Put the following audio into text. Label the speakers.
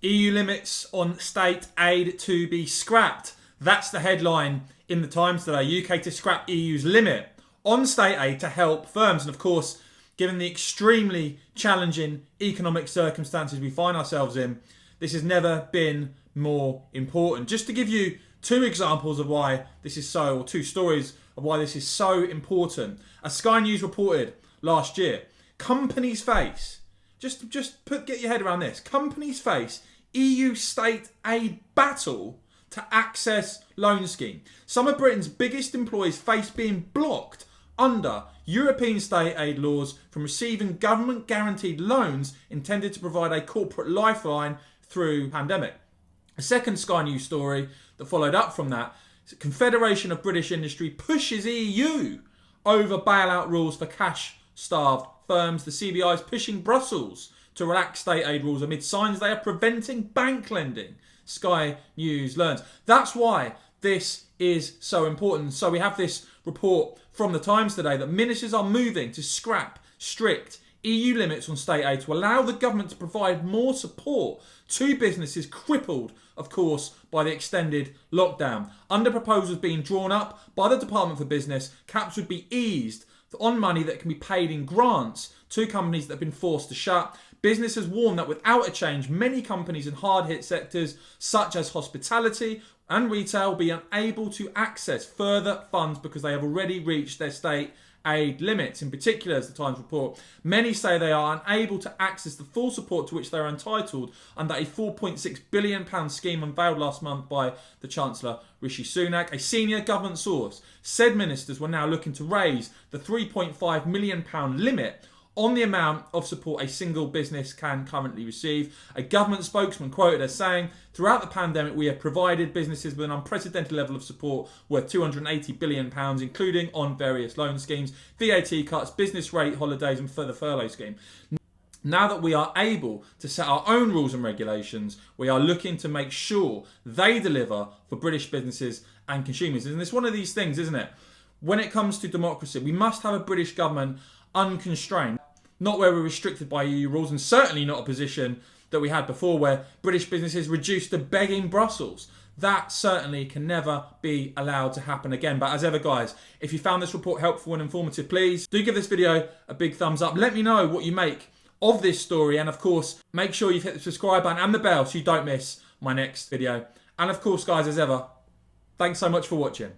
Speaker 1: EU limits on state aid to be scrapped. That's the headline in the Times today. UK to scrap EU's limit on state aid to help firms. And of course, given the extremely challenging economic circumstances we find ourselves in, this has never been more important. Just to give you two examples of why this is so, or two stories of why this is so important. As Sky News reported last year, companies face, get your head around this, companies face EU state aid battle to access loan scheme. Some of Britain's biggest employers face being blocked under European state aid laws from receiving government guaranteed loans intended to provide a corporate lifeline through pandemic. A second Sky News story that followed up from that, Confederation of British Industry pushes EU over bailout rules for cash-starved firms. The CBI is pushing Brussels to relax state aid rules amid signs they are preventing bank lending, Sky News learns. That's why this is so important. So we have this report from the Times today that ministers are moving to scrap strict EU limits on state aid to allow the government to provide more support to businesses crippled, of course, by the extended lockdown. Under proposals being drawn up by the Department for Business, caps would be eased on money that can be paid in grants to companies that have been forced to shut. Business has warned that without a change, many companies in hard-hit sectors such as hospitality and retail will be unable to access further funds because they have already reached their state aid limits. In particular, as the Times report, many say they are unable to access the full support to which they are entitled under a £4.6 billion scheme unveiled last month by the Chancellor Rishi Sunak. A senior government source said ministers were now looking to raise the £3.5 million limit on the amount of support a single business can currently receive. A government spokesman quoted as saying, "Throughout the pandemic, we have provided businesses with an unprecedented level of support worth £280 billion, including on various loan schemes, VAT cuts, business rate holidays and further furlough scheme. Now that we are able to set our own rules and regulations, we are looking to make sure they deliver for British businesses and consumers." And it's one of these things, isn't it? When it comes to democracy, we must have a British government unconstrained, not where we're restricted by EU rules, and certainly not a position that we had before where British businesses reduced to begging Brussels. That certainly can never be allowed to happen again. But as ever, guys, if you found this report helpful and informative, please do give this video a big thumbs up. Let me know what you make of this story. And of course, make sure you've hit the subscribe button and the bell so you don't miss my next video. And of course, guys, as ever, thanks so much for watching.